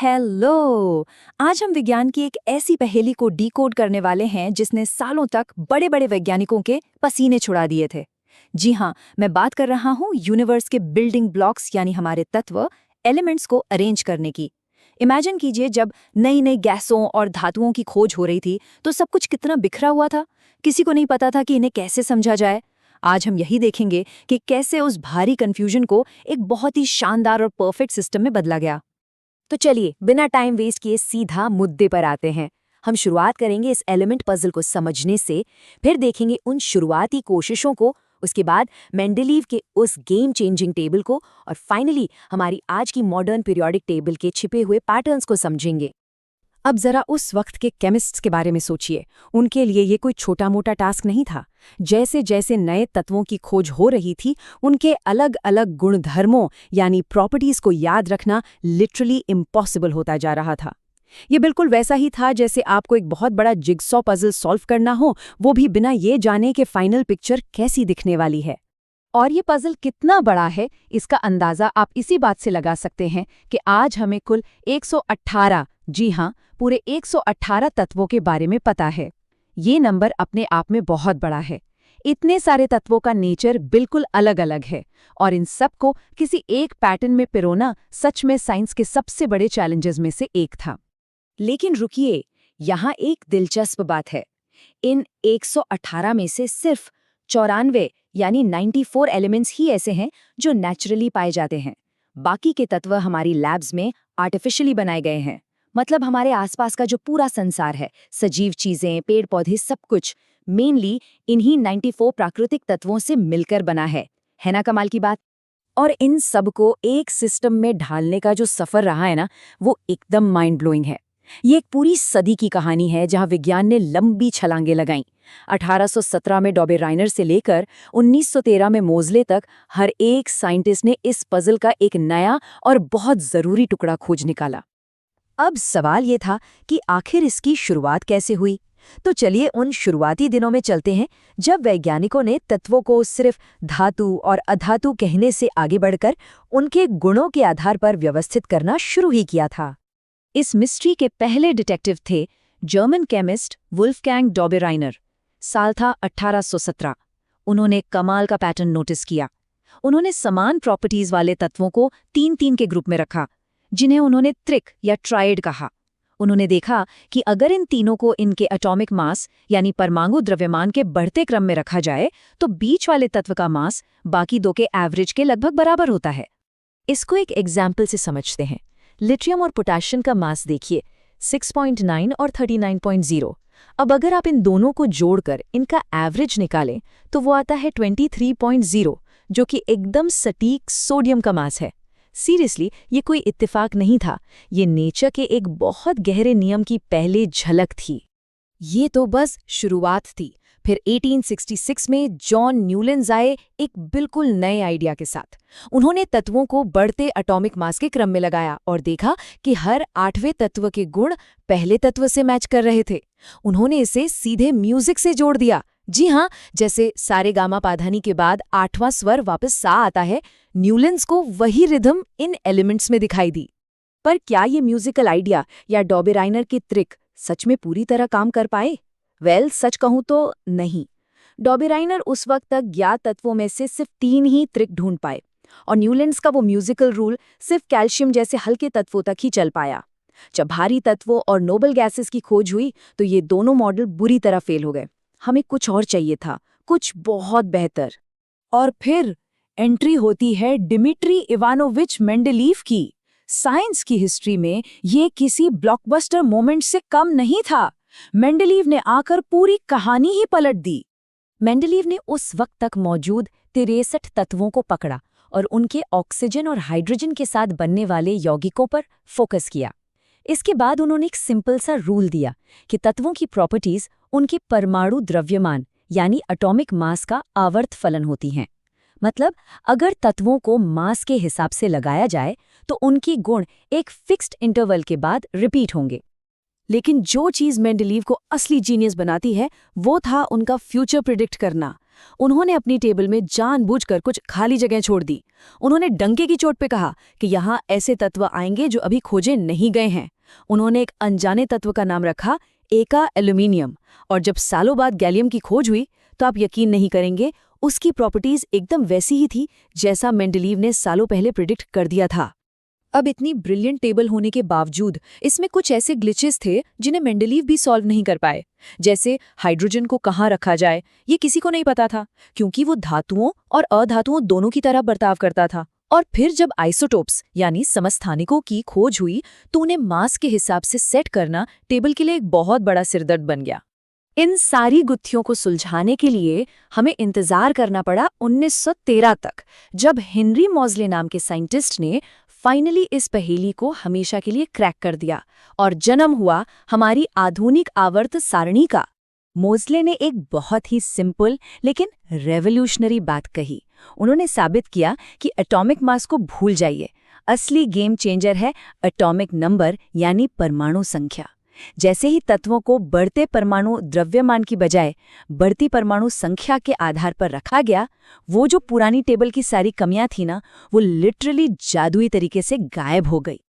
Hello. आज हम विज्ञान की एक ऐसी पहेली को डिकोड करने वाले हैं जिसने सालों तक बड़े बड़े वैज्ञानिकों के पसीने छुड़ा दिए थे। जी हाँ, मैं बात कर रहा हूँ यूनिवर्स के बिल्डिंग ब्लॉक्स यानी हमारे तत्व एलिमेंट्स को अरेंज करने की। इमेजिन कीजिए, जब नई नई गैसों और धातुओं की खोज हो रही थी तो सब कुछ कितना बिखरा हुआ था। किसी को नहीं पता था कि इन्हें कैसे समझा जाए। आज हम यही देखेंगे कि कैसे उस भारी कंफ्यूजन को एक बहुत ही शानदार और परफेक्ट सिस्टम में बदला गया। तो चलिए बिना टाइम वेस्ट किए सीधा मुद्दे पर आते हैं। हम शुरुआत करेंगे इस एलिमेंट पजल को समझने से, फिर देखेंगे उन शुरुआती कोशिशों को, उसके बाद मेंडलीव के उस गेम चेंजिंग टेबल को, और फाइनली हमारी आज की मॉडर्न पीरियोडिक टेबल के छिपे हुए पैटर्न्स को समझेंगे। अब जरा उस वक्त के केमिस्ट्स के बारे में सोचिए। उनके लिए ये कोई छोटा मोटा टास्क नहीं था। जैसे जैसे नए तत्वों की खोज हो रही थी, उनके अलग अलग गुणधर्मों यानी प्रॉपर्टीज को याद रखना लिटरली इम्पॉसिबल होता जा रहा था। ये बिल्कुल वैसा ही था जैसे आपको एक बहुत बड़ा जिगसॉ पजल सॉल्व करना हो, वो भी बिना ये जाने कि फाइनल पिक्चर कैसी दिखने वाली है। और ये पजल कितना बड़ा है, इसका अंदाजा आप इसी बात से लगा सकते हैं कि आज हमें कुल 118, जी हाँ, पूरे 118 तत्वों के बारे में पता है। ये नंबर अपने आप में बहुत बड़ा है। इतने सारे तत्वों का नेचर बिल्कुल अलग अलग है, और इन सब को किसी एक पैटर्न में पिरोना सच में साइंस के सबसे बड़े चैलेंजेस में से एक था। लेकिन रुकिए, यहाँ एक दिलचस्प बात है। इन 118 में से सिर्फ 94 यानी 94 एलिमेंट्स ही ऐसे हैं जो नेचुरली पाए जाते हैं। बाकी के तत्व हमारी लैब्स में आर्टिफिशियली बनाए गए हैं। मतलब हमारे आसपास का जो पूरा संसार है, सजीव चीजें, पेड़ पौधे, सब कुछ मेनली इन्हीं 94 प्राकृतिक तत्वों से मिलकर बना है ना कमाल की बात। और इन सब को एक सिस्टम में ढालने का जो सफर रहा है ना, वो एकदम माइंड ब्लोइंग है। ये एक पूरी सदी की कहानी है जहां विज्ञान ने लंबी छलांगे लगाईं। 1817 में डॉबेराइनर से लेकर 1913 में मोज़ले तक हर एक साइंटिस्ट ने इस पजल का एक नया और बहुत जरूरी टुकड़ा खोज निकाला। अब सवाल ये था कि आखिर इसकी शुरुआत कैसे हुई। तो चलिए उन शुरुआती दिनों में चलते हैं, जब वैज्ञानिकों ने तत्वों को सिर्फ धातु और अधातु कहने से आगे बढ़कर उनके गुणों के आधार पर व्यवस्थित करना शुरू ही किया था। इस मिस्ट्री के पहले डिटेक्टिव थे जर्मन केमिस्ट वुल्फगैंग डॉबेराइनर। साल था 1817। उन्होंने कमाल का पैटर्न नोटिस किया। उन्होंने समान प्रॉपर्टीज वाले तत्वों को 3-3 के ग्रुप में रखा, जिन्हें उन्होंने त्रिक या ट्राइड कहा। उन्होंने देखा कि अगर इन तीनों को इनके एटॉमिक मास यानी परमाणु द्रव्यमान के बढ़ते क्रम में रखा जाए तो बीच वाले तत्व का मास बाकी दो के एवरेज के लगभग बराबर होता है। इसको एक एग्जाम्पल से समझते हैं। लिथियम और पोटेशियम का मास देखिए, 6.9 और 39.0। अब अगर आप इन दोनों को जोड़कर इनका एवरेज निकालें तो वो आता है 23.0, जो कि एकदम सटीक सोडियम का मास है। सीरियसली, ये कोई इत्तेफाक नहीं था, ये नेचर के एक बहुत गहरे नियम की पहली झलक थी। ये तो बस शुरुआत थी। फिर 1866 में जॉन न्यूलैंड्स आए एक बिल्कुल नए आइडिया के साथ। उन्होंने तत्वों को बढ़ते एटॉमिक मास के क्रम में लगाया और देखा कि हर 8वें तत्व के गुण पहले तत्व से मैच कर रहे थे। उन्होंने इसे सीधे म्यूजिक से जोड़ दिया। जी हाँ, जैसे सारे गामा पाधानी के बाद 8वां स्वर वापस सा आता है, न्यूलैंड्स को वही रिदम इन एलिमेंट्स में दिखाई दी। पर क्या ये म्यूजिकल आइडिया या डॉबेराइनर की ट्रिक सच में पूरी तरह काम कर पाए? सच कहूं तो नहीं। डॉबेराइनर उस वक्त तक ज्ञात तत्वों में से सिर्फ 3 ही त्रिक ढूंढ पाए, और न्यूलैंड्स का वो म्यूजिकल रूल सिर्फ कैल्शियम जैसे हल्के तत्वों तक ही चल पाया। जब भारी तत्वों और नोबल गैसेस की खोज हुई तो ये दोनों मॉडल बुरी तरह फेल हो गए। हमें कुछ और चाहिए था, कुछ बहुत बेहतर। और फिर एंट्री होती है डिमिट्री इवानोविच मेंडलीव की। साइंस की हिस्ट्री में ये किसी ब्लॉकबस्टर मोमेंट से कम नहीं था। मेंडलीव ने आकर पूरी कहानी ही पलट दी। मेंडलीव ने उस वक्त तक मौजूद 63 तत्वों को पकड़ा और उनके ऑक्सीजन और हाइड्रोजन के साथ बनने वाले यौगिकों पर फोकस किया। इसके बाद उन्होंने एक सिंपल सा रूल दिया कि तत्वों की प्रॉपर्टीज उनके परमाणु द्रव्यमान यानी एटॉमिक मास का आवर्त फलन होती हैं। मतलब अगर तत्वों को मास के हिसाब से लगाया जाए तो उनकी गुण एक फिक्स्ड इंटरवल के बाद रिपीट होंगे। लेकिन जो चीज मेंडलीव को असली जीनियस बनाती है वो था उनका फ्यूचर प्रिडिक्ट करना। उन्होंने अपनी टेबल में जानबूझकर कुछ खाली जगह छोड़ दी। उन्होंने डंके की चोट पे कहा कि यहाँ ऐसे तत्व आएंगे जो अभी खोजे नहीं गए हैं। उन्होंने एक अनजाने तत्व का नाम रखा एका एल्यूमिनियम, और जब सालों बाद गैलियम की खोज हुई तो आप यकीन नहीं करेंगे, उसकी प्रॉपर्टीज एकदम वैसी ही थी जैसा मेंडलीव ने सालों पहले प्रिडिक्ट कर दिया था। अब इतनी ब्रिलियंट टेबल होने के बावजूद इसमें कुछ ऐसे ग्लिचेस थे जिन्हें मेंडलीव भी सॉल्व नहीं कर पाए। जैसे हाइड्रोजन को कहाँ रखा जाए, ये किसी को नहीं पता था, क्योंकि वो धातुओं और अधातुओं दोनों की तरह बर्ताव करता था। और फिर जब आइसोटोप्स यानी समस्थानिकों की खोज हुई तो उन्हें मास के हिसाब से सेट करना टेबल के लिए एक बहुत बड़ा सिरदर्द बन गया। इन सारी गुत्थियों को सुलझाने के लिए हमें इंतजार करना पड़ा 1913 तक, जब हेनरी मॉज़ले नाम के साइंटिस्ट ने फाइनली इस पहेली को हमेशा के लिए क्रैक कर दिया और जन्म हुआ हमारी आधुनिक आवर्त सारणी का। मोज़ले ने एक बहुत ही सिंपल लेकिन रेवोल्यूशनरी बात कही। उन्होंने साबित किया कि एटॉमिक मास को भूल जाइए, असली गेम चेंजर है एटॉमिक नंबर यानी परमाणु संख्या। जैसे ही तत्वों को बढ़ते परमाणु द्रव्यमान की बजाय बढ़ती परमाणु संख्या के आधार पर रखा गया, वो जो पुरानी टेबल की सारी कमियां थी ना, वो लिटरली जादुई तरीके से गायब हो गई।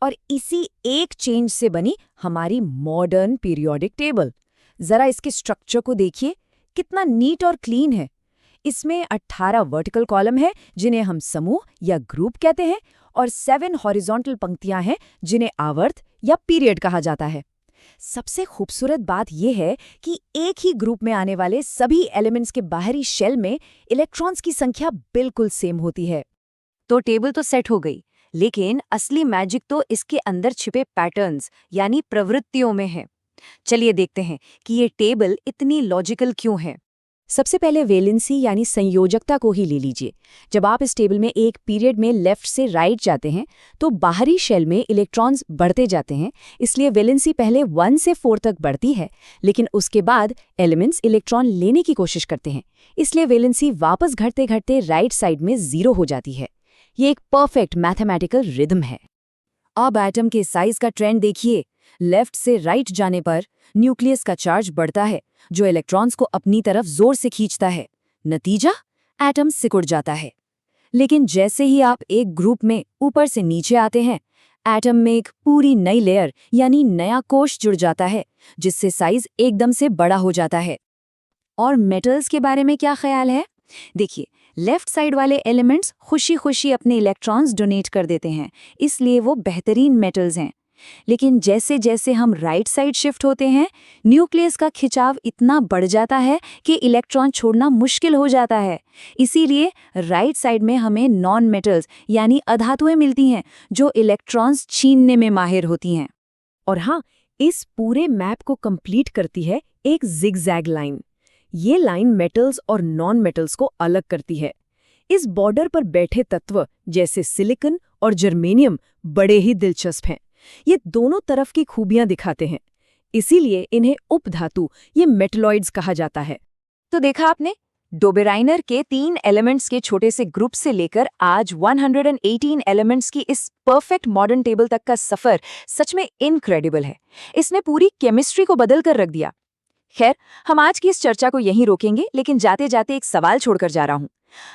और इसी एक चेंज से बनी हमारी मॉडर्न पीरियोडिक टेबल। जरा इसके स्ट्रक्चर को देखिए, कितना नीट और क्लीन है। इसमें 18 वर्टिकल कॉलम है जिन्हें हम समूह या ग्रुप कहते हैं, और 7 हॉरिजॉन्टल पंक्तियां हैं जिन्हें आवर्त या पीरियड कहा जाता है। सबसे खूबसूरत बात यह है कि एक ही ग्रुप में आने वाले सभी एलिमेंट्स के बाहरी शेल में इलेक्ट्रॉन्स की संख्या बिल्कुल सेम होती है। तो टेबल तो सेट हो गई, लेकिन असली मैजिक तो इसके अंदर छिपे पैटर्न्स यानी प्रवृत्तियों में है। चलिए देखते हैं कि ये टेबल इतनी लॉजिकल क्यों है। सबसे पहले वेलेंसी यानी संयोजकता को ही ले लीजिए। जब आप इस टेबल में एक पीरियड में लेफ्ट से राइट जाते हैं तो बाहरी शेल में इलेक्ट्रॉन्स बढ़ते जाते हैं, इसलिए वेलेंसी पहले 1 से 4 तक बढ़ती है, लेकिन उसके बाद एलिमेंट्स इलेक्ट्रॉन लेने की कोशिश करते हैं, इसलिए वेलेंसी वापस घटते घटते राइट साइड में 0 हो जाती है। ये एक परफेक्ट मैथमेटिकल रिदम है। अब एटम के साइज का ट्रेंड देखिए। लेफ्ट से राइट जाने पर न्यूक्लियस का चार्ज बढ़ता है, जो इलेक्ट्रॉन्स को अपनी तरफ जोर से खींचता है। नतीजा, एटम सिकुड़ जाता है। लेकिन जैसे ही आप एक ग्रुप में ऊपर से नीचे आते हैं, एटम में एक पूरी नई लेयर यानी नया कोश जुड़ जाता है, जिससे साइज एकदम से बड़ा हो जाता है। और मेटल्स के बारे में क्या ख्याल है? देखिए, लेफ्ट साइड वाले एलिमेंट्स खुशी खुशी अपने इलेक्ट्रॉन्स डोनेट कर देते हैं, इसलिए वो बेहतरीन मेटल्स हैं। लेकिन जैसे जैसे हम राइट साइड शिफ्ट होते हैं, न्यूक्लियस का खिंचाव इतना बढ़ जाता है कि इलेक्ट्रॉन छोड़ना मुश्किल हो जाता है। इसीलिए राइट साइड में हमें नॉन मेटल्स यानी अधातुएं मिलती हैं, जो इलेक्ट्रॉन्स छीनने में माहिर होती हैं। और हाँ, इस पूरे मैप को कंप्लीट करती है एक जिगजैग लाइन। ये लाइन मेटल्स और नॉन मेटल्स को अलग करती है। इस बॉर्डर पर बैठे तत्व जैसे सिलिकॉन और जर्मेनियम बड़े ही दिलचस्प हैं। ये दोनों तरफ की खूबियां दिखाते हैं, इसीलिए इन्हें उपधातु ये मेटलॉइड्स कहा जाता है। तो देखा आपने, डोबेराइनर के 3 एलिमेंट्स के छोटे से ग्रुप से लेकर आज 118 एलिमेंट्स की इस परफेक्ट मॉडर्न टेबल तक का सफर सच में इनक्रेडिबल है। इसने पूरी केमिस्ट्री को बदल कर रख दिया। खैर, हम आज की इस चर्चा को यहीं रोकेंगे, लेकिन जाते जाते एक सवाल छोड़कर जा रहा हूं।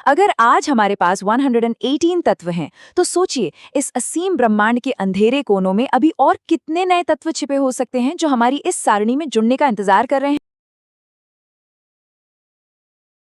अगर आज हमारे पास 118 तत्व हैं, तो सोचिए इस असीम ब्रह्मांड के अंधेरे कोनों में अभी और कितने नए तत्व छिपे हो सकते हैं जो हमारी इस सारणी में जुड़ने का इंतजार कर रहे हैं।